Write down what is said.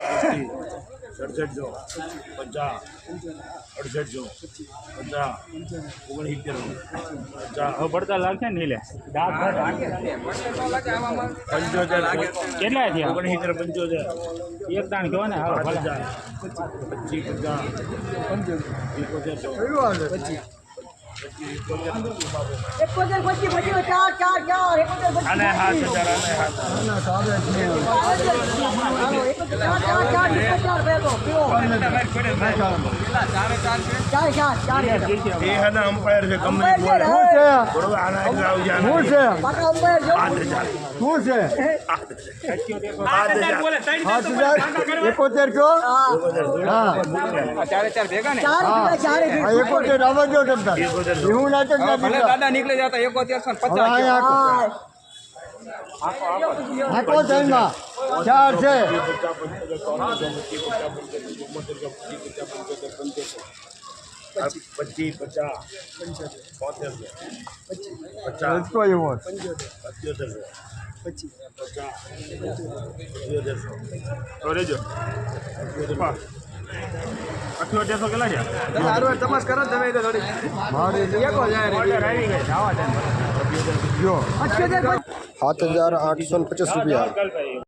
67 50 68 50 69 50 હવે પડતા લાગશે ને લે દાંત કેટલા થયા 69 75 એક દાણ કહો ને હાલો ભલે અને 7000 અંપાયર છે કંપની બોલે બરોબર આના એટલે આવી જાય શું છે 7000 બોલે 71 કયો હા 4 ભેગા ને 71 આવવા દો તમને એવું નાટક ના ભલે દાદા નીકળી જતા 7150 હાકો જઈમાં 4 છે 25 50 75 કોઈ એવો 78 કેટલા છે તપાસ કરો તમે તો થોડી મારી ઓર્ડર આવી ગઈ જવા દે જો 7850 રૂપિયા